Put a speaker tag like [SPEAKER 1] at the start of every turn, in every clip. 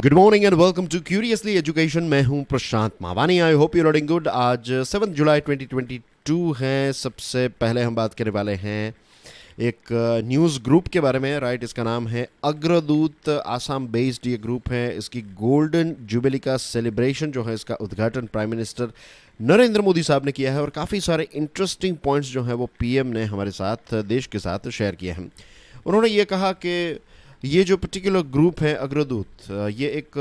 [SPEAKER 1] Good morning and welcome to curiously education. मैं हूं Prashant Mavani. I hope you doing good. आज 7 जुलाई 2022 है। सबसे पहले हम बात करने वाले हैं एक न्यूज़ ग्रुप के बारे में। राइट, इसका नाम है अग्रदूत। आसाम बेस्ड ये ग्रुप है। इसकी गोल्डन जुबली का सेलिब्रेशन जो है, इसका उद्घाटन प्राइम मिनिस्टर नरेंद्र मोदी साहब ने किया है और काफ़ी सारे इंटरेस्टिंग पॉइंट्स जो हैं वो पीएम ने हमारे साथ, देश के साथ शेयर किए हैं। उन्होंने ये कहा कि ये जो पर्टिकुलर ग्रुप है अग्रदूत, ये एक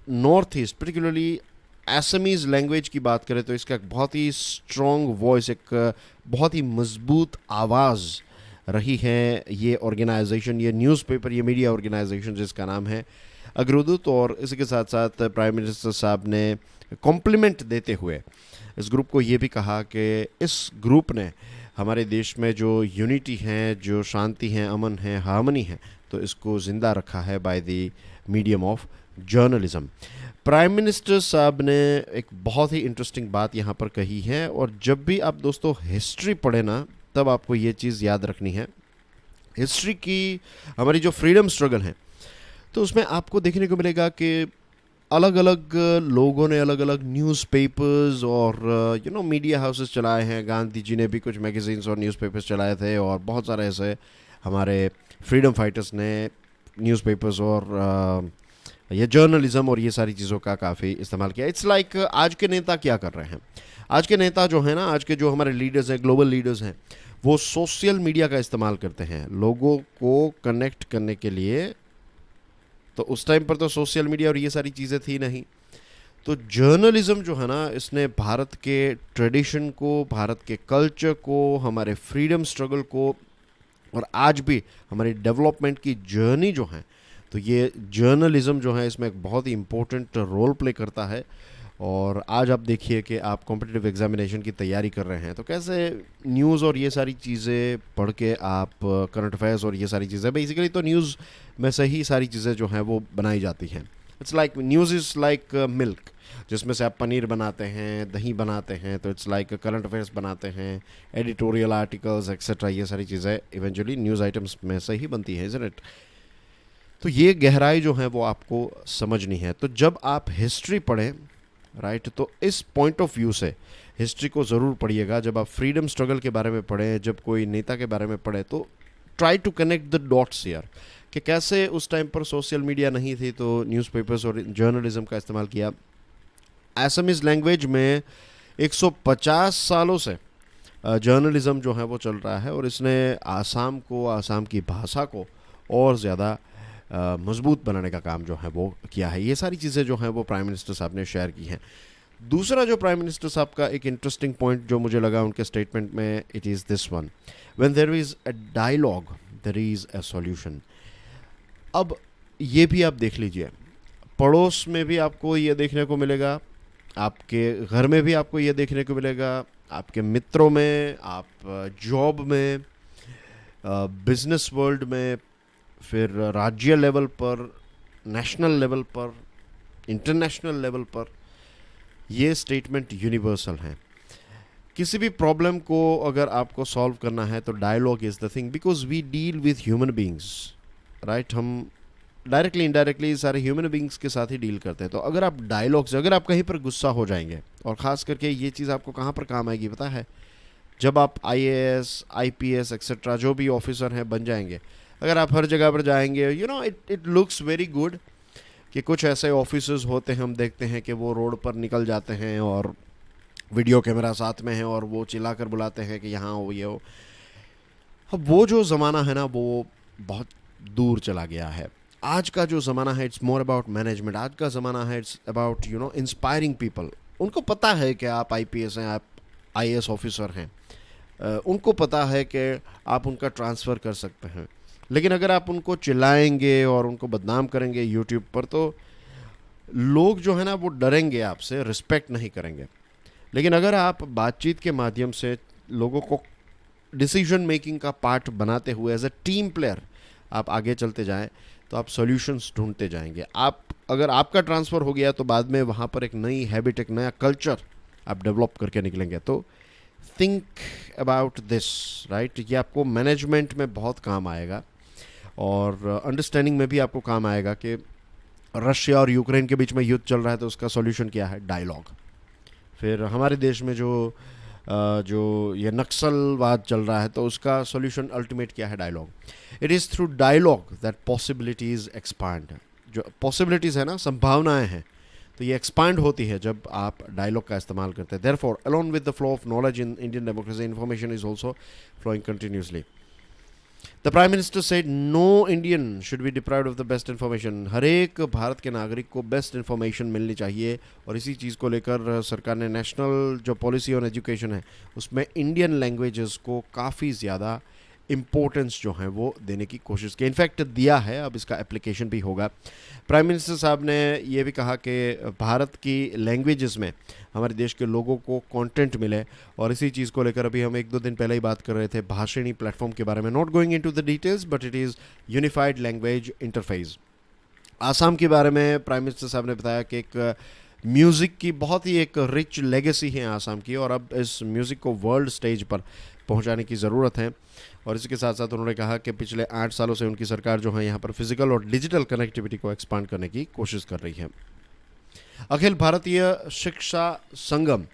[SPEAKER 1] नॉर्थ ईस्ट पर्टिकुलरली एसमीज़ लैंग्वेज की बात करें तो इसका एक बहुत ही स्ट्रॉन्ग वॉइस, एक बहुत ही मजबूत आवाज़ रही है ये ऑर्गेनाइजेशन, ये न्यूज़पेपर, ये मीडिया ऑर्गेनाइजेशन जिसका नाम है अग्रदूत। और इसी के साथ साथ प्राइम मिनिस्टर साहब ने कॉम्प्लीमेंट देते हुए इस ग्रुप को ये भी कहा कि इस ग्रुप ने हमारे देश में जो यूनिटी है, जो शांति है, अमन है, हार्मनी है, तो इसको ज़िंदा रखा है by the medium of journalism. Prime minister साहब ने एक बहुत ही इंटरेस्टिंग बात यहाँ पर कही है। और जब भी आप दोस्तों हिस्ट्री पढ़े ना, तब आपको ये चीज़ याद रखनी है। हिस्ट्री की हमारी जो फ्रीडम स्ट्रगल है, तो उसमें आपको देखने को मिलेगा कि अलग अलग लोगों ने अलग अलग न्यूज़पेपर्स और मीडिया हाउसेस चलाए हैं। गांधी जी ने भी कुछ मैगजीन्स और न्यूज़पेपर्स चलाए थे और बहुत सारे ऐसे हमारे फ्रीडम फाइटर्स ने न्यूज़पेपर्स और ये जर्नलिज्म और ये सारी चीज़ों का काफ़ी इस्तेमाल किया। इट्स लाइक आज के नेता क्या कर रहे हैं। आज के नेता जो है ना, आज के जो हमारे लीडर्स हैं, ग्लोबल लीडर्स हैं, वो सोशल मीडिया का इस्तेमाल करते हैं लोगों को कनेक्ट करने के लिए। तो उस टाइम पर तो सोशल मीडिया और ये सारी चीज़ें थी नहीं। तो जर्नलिज्म जो है ना, इसने भारत के ट्रेडिशन को, भारत के कल्चर को, हमारे फ्रीडम स्ट्रगल को और आज भी हमारी डेवलपमेंट की जर्नी जो है, तो ये जर्नलिज्म जो है इसमें एक बहुत ही इम्पोर्टेंट रोल प्ले करता है। और आज आप देखिए कि आप कॉम्पिटिटिव एग्जामिनेशन की तैयारी कर रहे हैं, तो कैसे न्यूज़ और ये सारी चीज़ें पढ़ के आप करंट अफेयर्स और ये सारी चीज़ें, बेसिकली तो न्यूज़ में से ही सारी चीज़ें जो हैं वो बनाई जाती हैं। It's like news is like milk, जिसमें से आप पनीर बनाते हैं, दही बनाते हैं, तो इट्स लाइक करंट अफेयर्स बनाते हैं, एडिटोरियल आर्टिकल्स एक्सेट्रा, ये सारी चीज़ें इवेंचुअली न्यूज़ आइटम्स में से ही बनती हैं, इज़न्ट इट। तो ये गहराई जो है वो आपको समझनी है। तो जब आप हिस्ट्री पढ़ें, राइट, तो इस पॉइंट ऑफ व्यू से हिस्ट्री को ज़रूर पढ़िएगा। जब आप फ्रीडम स्ट्रगल के बारे में पढ़ें, जब कोई नेता के बारे में पढ़ें, तो try to connect the dots यार, कि कैसे उस टाइम पर सोशल मीडिया नहीं थी तो न्यूज़पेपर्स और जर्नलिज्म का इस्तेमाल किया। असमीज़ लैंग्वेज में 150 सालों से जर्नलिज्म जो है वो चल रहा है और इसने आसाम को, आसाम की भाषा को और ज़्यादा मजबूत बनाने का काम जो है वो किया है। ये सारी चीज़ें जो हैं वो प्राइम मिनिस्टर साहब ने शेयर की हैं। दूसरा जो प्राइम मिनिस्टर साहब का एक इंटरेस्टिंग पॉइंट जो मुझे लगा उनके स्टेटमेंट में, it is this one: when there is a dialogue there is a solution. अब ये भी आप देख लीजिए, पड़ोस में भी आपको ये देखने को मिलेगा, आपके घर में भी आपको ये देखने को मिलेगा, आपके मित्रों में, आप जॉब में, बिजनेस वर्ल्ड में, फिर राज्य लेवल पर, नेशनल लेवल पर, इंटरनेशनल लेवल पर, ये स्टेटमेंट यूनिवर्सल हैं। किसी भी प्रॉब्लम को अगर आपको सॉल्व करना है तो dialogue is the thing, because we deal with human beings, right. हम डायरेक्टली इनडायरेक्टली सारे ह्यूमन बींग्स के साथ ही डील करते हैं। तो अगर आप डायलॉग से, अगर आप कहीं पर गुस्सा हो जाएंगे, और ख़ास करके ये चीज़ आपको कहाँ पर काम आएगी पता है, जब आप आईएएस, आईपीएस एक्सेट्रा जो भी ऑफिसर हैं बन जाएंगे। अगर आप हर जगह पर जाएंगे, इट लुक्स वेरी गुड कि कुछ ऐसे ऑफिसर्स होते हैं, हम देखते हैं कि वो रोड पर निकल जाते हैं और वीडियो कैमरा साथ में है और वो चिल्लाकर बुलाते हैं कि यहाँ हो, ये हो। अब वो जो ज़माना है ना, वो बहुत दूर चला गया है। आज का जो ज़माना है, इट्स मोर अबाउट मैनेजमेंट। आज का ज़माना है, इट्स अबाउट इंस्पायरिंग पीपल। उनको पता है कि आप आईपीएस हैं, आप आईएएस ऑफिसर हैं, उनको पता है कि आप उनका ट्रांसफ़र कर सकते हैं। लेकिन अगर आप उनको चिल्लाएंगे और उनको बदनाम करेंगे यूट्यूब पर, तो लोग जो है ना वो डरेंगे आपसे, रिस्पेक्ट नहीं करेंगे। लेकिन अगर आप बातचीत के माध्यम से लोगों को डिसीजन मेकिंग का पार्ट बनाते हुए एज अ टीम प्लेयर आप आगे चलते जाएं, तो आप सॉल्यूशंस ढूंढते जाएंगे। आप अगर आपका ट्रांसफ़र हो गया तो बाद में वहाँ पर एक नई हैबिट, एक नया कल्चर आप डेवलप करके निकलेंगे। तो थिंक अबाउट दिस, राइट। ये आपको मैनेजमेंट में बहुत काम आएगा और अंडरस्टैंडिंग में भी आपको काम आएगा कि रशिया और यूक्रेन के बीच में युद्ध चल रहा है तो उसका सॉल्यूशन क्या है? डायलॉग। फिर हमारे देश में जो ये नक्सलवाद चल रहा है तो उसका सॉल्यूशन अल्टीमेट क्या है? Dialogue. It is through dialogue that possibilities expand. जो पॉसिबिलिटीज़ है ना, संभावनाएं हैं, तो ये एक्सपांड होती है जब आप डायलॉग का इस्तेमाल करते हैं। Therefore along with the flow of knowledge in Indian democracy, information is also flowing continuously. The prime minister said no Indian should be deprived of the best information. हर एक भारत के नागरिक को बेस्ट इन्फॉर्मेशन मिलनी चाहिए, और इसी चीज़ को लेकर सरकार ने नेशनल जो पॉलिसी ऑन एजुकेशन है उसमें इंडियन लैंग्वेजेस को काफ़ी ज़्यादा इम्पोर्टेंस जो है वो देने की कोशिश की, इनफैक्ट दिया है, अब इसका एप्लीकेशन भी होगा। प्राइम मिनिस्टर साहब ने ये भी कहा कि भारत की लैंग्वेजेस में हमारे देश के लोगों को कंटेंट मिले, और इसी चीज़ को लेकर अभी हम 1-2 दिन पहले ही बात कर रहे थे भाषिणी प्लेटफॉर्म के बारे में। Not going into the details but it is unified language interface. Assam के बारे में प्राइम मिनिस्टर साहब ने बताया कि एक म्यूज़िक की बहुत ही एक रिच लेगेसी है आसाम की, और अब इस म्यूज़िक को वर्ल्ड स्टेज पर पहुंचाने की ज़रूरत है। और इसके साथ साथ उन्होंने कहा कि पिछले 8 सालों से उनकी सरकार जो है यहाँ पर फिजिकल और डिजिटल कनेक्टिविटी को एक्सपांड करने की कोशिश कर रही है। अखिल भारतीय शिक्षा संगम,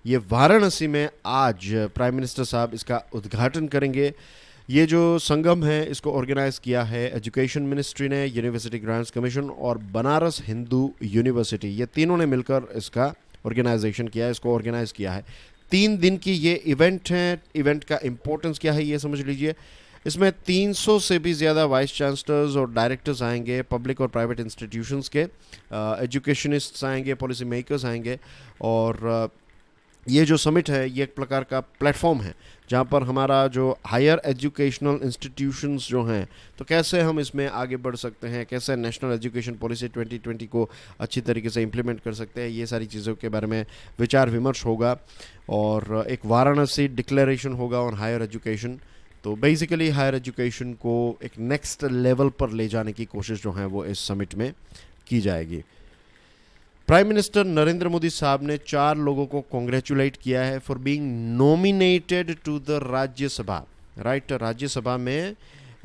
[SPEAKER 1] ये वाराणसी में आज प्राइम मिनिस्टर साहब इसका उद्घाटन करेंगे। ये जो संगम है इसको ऑर्गेनाइज किया है एजुकेशन मिनिस्ट्री ने, यूनिवर्सिटी ग्रांट्स कमीशन और बनारस हिंदू यूनिवर्सिटी, ये तीनों ने मिलकर इसका ऑर्गेनाइजेशन किया है, इसको ऑर्गेनाइज किया है। 3 दिन की ये इवेंट है। इवेंट का इम्पोर्टेंस क्या है ये समझ लीजिए। इसमें 300 से भी ज़्यादा वाइस चांसलर्स और डायरेक्टर्स आएंगे, पब्लिक और प्राइवेट इंस्टीट्यूशंस के, एजुकेशनिस्ट्स आएंगे, पॉलिसी मेकर्स आएंगे, और ये जो समिट है ये एक प्रकार का प्लेटफॉर्म है जहाँ पर हमारा जो हायर एजुकेशनल इंस्टीट्यूशंस जो हैं तो कैसे हम इसमें आगे बढ़ सकते हैं, कैसे नेशनल एजुकेशन पॉलिसी 2020 को अच्छी तरीके से इम्प्लीमेंट कर सकते हैं, ये सारी चीज़ों के बारे में विचार विमर्श होगा। और एक वाराणसी डिक्लेरेशन होगा ऑन हायर एजुकेशन। तो बेसिकली हायर एजुकेशन को एक नेक्स्ट लेवल पर ले जाने की कोशिश जो है वो इस समिट में की जाएगी। प्राइम मिनिस्टर नरेंद्र मोदी साहब ने 4 लोगों को कॉन्ग्रेचुलेट किया है for being nominated to the Rajya Sabha. Right, Rajya Sabha में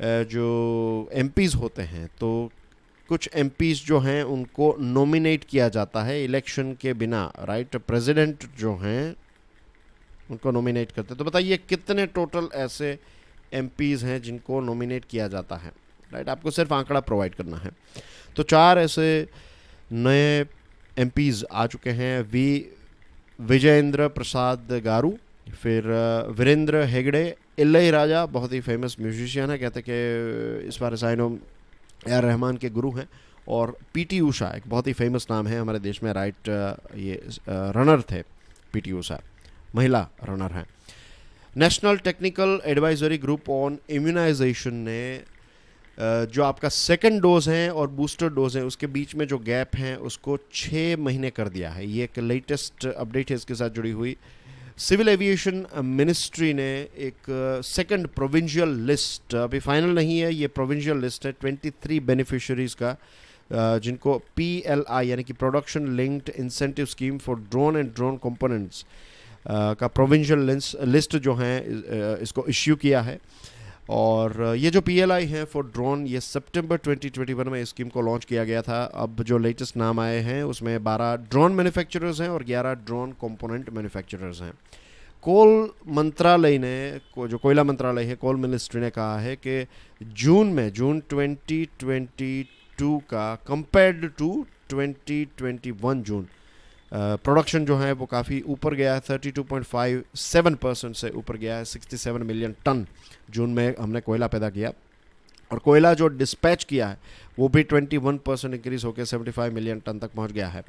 [SPEAKER 1] जो एमपीज़ होते हैं तो कुछ एमपीज़ जो हैं उनको नॉमिनेट किया जाता है इलेक्शन के बिना। राइट, प्रेसिडेंट जो हैं उनको नॉमिनेट करते हैं। तो बताइए कितने टोटल ऐसे एमपीज़ हैं जिनको नॉमिनेट किया जाता है। राइट, आपको सिर्फ आंकड़ा प्रोवाइड करना है। तो 4 ऐसे नए एमपीज़ आ चुके हैं। विजयेंद्र प्रसाद गारू, फिर वीरेंद्र हेगड़े, इलैयाराजा बहुत ही फेमस म्यूजिशियन है, कहते कि इस बार साइनो ए.आर. रहमान के गुरु हैं, और पीटी उषा एक बहुत ही फेमस नाम है हमारे देश में। राइट, ये रनर थे पीटी उषा, महिला रनर हैं। National technical advisory group on immunisation ने जो आपका सेकंड डोज है और बूस्टर डोज है उसके बीच में जो गैप है उसको 6 महीने कर दिया है। ये एक लेटेस्ट अपडेट है इसके साथ जुड़ी हुई। सिविल एविएशन मिनिस्ट्री ने एक सेकंड प्रोविंशियल लिस्ट, अभी फाइनल नहीं है, ये प्रोविंशियल लिस्ट है 23 बेनिफिशरीज़ का, जिनको PLI यानी कि production linked incentive scheme for drone and drone components का प्रोविंशियल लिस्ट जो है इसको इश्यू किया है। और ये जो PLI है फॉर ड्रोन, ये सितंबर 2021 में इस स्कीम को लॉन्च किया गया था। अब जो लेटेस्ट नाम आए हैं उसमें 12 ड्रोन मैन्युफैक्चरर्स हैं और 11 ड्रोन कंपोनेंट मैन्युफैक्चरर्स हैं। कोल मंत्रालय ने, जो कोयला मंत्रालय है, कोल मिनिस्ट्री ने कहा है कि जून 2022 का कंपेयर्ड टू 2021 जून प्रोडक्शन जो है वो काफ़ी ऊपर गया है, 32.57% से ऊपर गया है। 67 मिलियन टन जून में हमने कोयला पैदा किया, और कोयला जो डिस्पैच किया है वो भी 21% इंक्रीज़ होकर 75 मिलियन टन तक पहुंच गया है।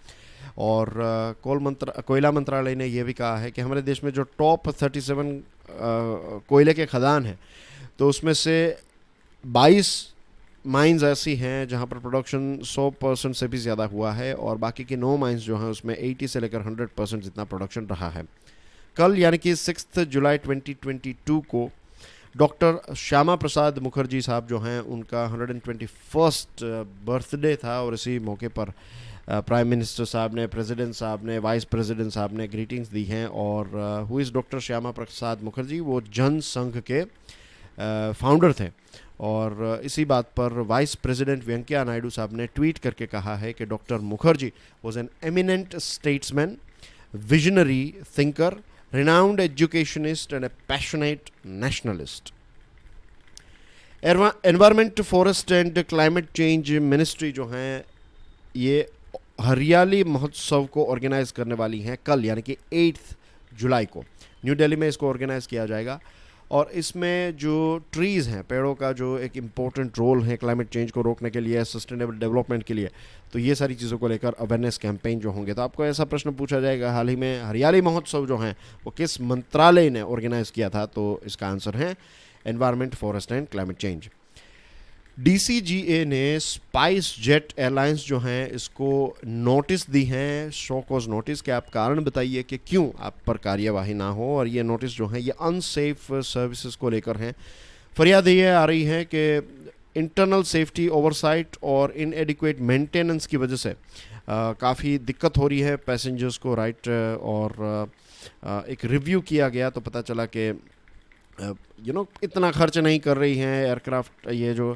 [SPEAKER 1] और कोयला मंत्रालय ने यह भी कहा है कि हमारे देश में जो टॉप 37 कोयले के खदान हैं तो उसमें से 22 माइंस ऐसी हैं जहां पर प्रोडक्शन 100% से भी ज़्यादा हुआ है, और बाकी की 9 माइंस जो हैं उसमें 80 से लेकर 100% जितना प्रोडक्शन रहा है। कल यानी कि 6 जुलाई 2022 को डॉक्टर श्यामा प्रसाद मुखर्जी साहब जो हैं उनका 121st बर्थडे था, और इसी मौके पर प्राइम मिनिस्टर साहब ने, प्रेसिडेंट साहब ने, वाइस प्रेसिडेंट साहब ने ग्रीटिंग्स दी हैं। और who is doctor Shyama Prasad Mukherjee? वो जन संघ के फाउंडर थे, और इसी बात पर वाइस प्रेसिडेंट वेंकैया नायडू साहब ने ट्वीट करके कहा है कि doctor Mukherjee was an eminent statesman, visionary thinker, renowned educationist and a passionate nationalist. Environment, forest and climate change ministry जो हैं ये हरियाली महोत्सव को ऑर्गेनाइज करने वाली हैं कल, यानी कि 8 जुलाई को न्यू दिल्ली में इसको ऑर्गेनाइज किया जाएगा। और इसमें जो ट्रीज़ हैं, पेड़ों का जो एक इम्पोर्टेंट रोल है क्लाइमेट चेंज को रोकने के लिए, सस्टेनेबल डेवलपमेंट के लिए, तो ये सारी चीज़ों को लेकर अवेयरनेस कैंपेन जो होंगे। तो आपको ऐसा प्रश्न पूछा जाएगा हाल ही में हरियाली महोत्सव जो हैं वो किस मंत्रालय ने ऑर्गेनाइज किया था, तो इसका आंसर है environment, forest and climate change. DCGA ने स्पाइस जेट एयरलाइंस जो हैं इसको नोटिस दी हैं, शो कॉज नोटिस, कि आप कारण बताइए कि क्यों आप पर कार्यवाही ना हो। और ये नोटिस जो हैं ये अनसेफ सर्विसेज को लेकर हैं। फरियाद ये आ रही है कि इंटरनल सेफ्टी ओवरसाइट और इनएडिक्वेट मेंटेनेंस की वजह से काफ़ी दिक्कत हो रही है पैसेंजर्स को, राइट। और एक रिव्यू किया गया तो पता चला कि इतना खर्च नहीं कर रही हैं एयरक्राफ्ट, ये जो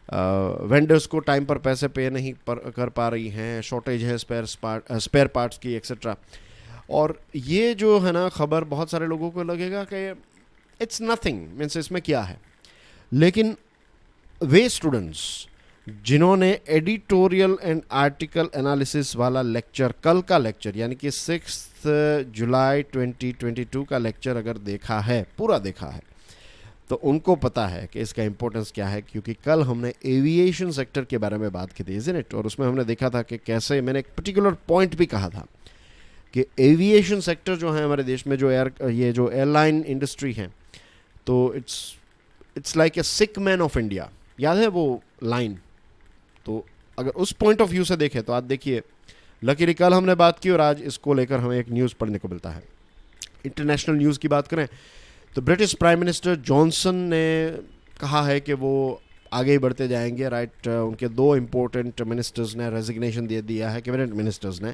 [SPEAKER 1] वेंडर्स को टाइम पर पैसे पे नहीं कर पा रही हैं, शॉर्टेज है स्पेयर पार्ट्स की एक्सेट्रा। और ये जो है ना खबर, बहुत सारे लोगों को लगेगा कि इट्स नथिंग, मीन्स इसमें क्या है। लेकिन वे स्टूडेंट्स जिन्होंने एडिटोरियल एंड आर्टिकल एनालिसिस वाला लेक्चर, कल का लेक्चर यानी कि 6 जुलाई 2022 का लेक्चर अगर देखा है, पूरा देखा है, तो उनको पता है कि इसका इम्पोर्टेंस क्या है। क्योंकि कल हमने एविएशन सेक्टर के बारे में बात की थी, इज़न्ट इट, और उसमें हमने देखा था कि कैसे, मैंने एक पर्टिकुलर पॉइंट भी कहा था कि एविएशन सेक्टर जो है हमारे देश में, जो ये जो एयरलाइन इंडस्ट्री है, तो it's like a sick man of India. याद है वो लाइन? तो अगर उस पॉइंट ऑफ व्यू से देखें तो आज देखिए, लकीली कल हमने बात की और आज इसको लेकर हमें एक न्यूज़ पढ़ने को मिलता है। इंटरनेशनल न्यूज़ की बात करें तो ब्रिटिश प्राइम मिनिस्टर जॉनसन ने कहा है कि वो आगे ही बढ़ते जाएंगे, राइट। उनके 2 इम्पोर्टेंट मिनिस्टर्स ने रेजिग्नेशन दे दिया है, कैबिनेट मिनिस्टर्स ने।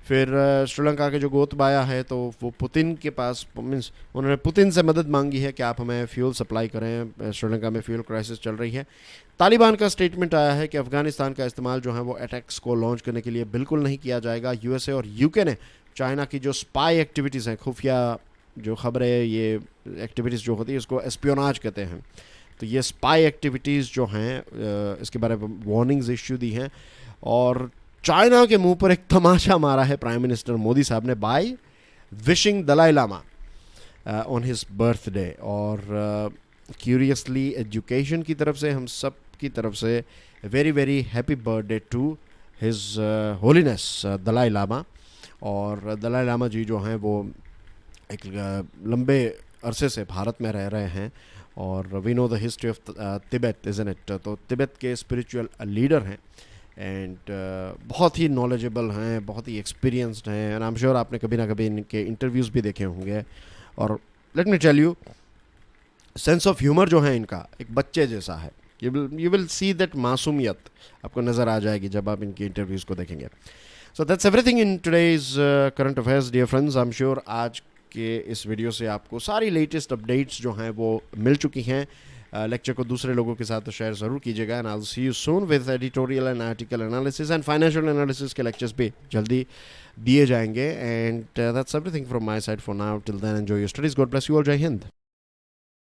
[SPEAKER 1] फिर श्रीलंका के जो गोतबाया है तो वो पुतिन के पास, मीन्स उन्होंने पुतिन से मदद मांगी है कि आप हमें फ्यूल सप्लाई करें, श्रीलंका में फ्यूल क्राइसिस चल रही है। तालिबान का स्टेटमेंट आया है कि अफगानिस्तान का इस्तेमाल जो है वो अटैक्स को लॉन्च करने के लिए बिल्कुल नहीं किया जाएगा। USA और UK ने चाइना की जो स्पाई एक्टिविटीज़ हैं, खुफिया जो खबरें, ये एक्टिविटीज़ जो होती है इसको एस्पियोनाज कहते हैं, तो ये स्पाई एक्टिविटीज़ जो हैं इसके बारे में वार्निंग्स इश्यू दी हैं। और चाइना के मुंह पर एक तमाचा मारा है प्राइम मिनिस्टर मोदी साहब ने by wishing Dalai Lama on his birthday. और क्यूरियसली एजुकेशन की तरफ से, हम सब की तरफ से, very very happy birthday to his holiness Dalai Lama. और दलाई लामा जी जो हैं वो एक लंबे अरसे से भारत में रह रहे हैं, और we know the history of Tibet, isn't it. तो तिब्बत के स्पिरिचुअल लीडर हैं एंड बहुत ही नॉलेजेबल हैं, बहुत ही एक्सपीरियंस्ड हैं, एंड आई एम श्योर आपने कभी ना कभी इनके इंटरव्यूज़ भी देखे होंगे। और let me tell you, sense of humour जो है इनका एक बच्चे जैसा है। यू विल सी दैट मासूमियत आपको नज़र आ जाएगी जब आप इनकी इंटरव्यूज़ को देखेंगे। So that's everything in today's current affairs dear friends. I am sure आज के इस वीडियो से आपको सारी लेटेस्ट अपडेट्स जो हैं वो मिल चुकी हैं। लेक्चर को दूसरे लोगों के साथ शेयर ज़रूर कीजिएगा, and I will see you soon with editorial and article analysis and financial analysis के लेक्चर्स भी जल्दी दिए जाएंगे। And that's everything from my side for now. Till then enjoy your studies. God bless you all. जय हिंद।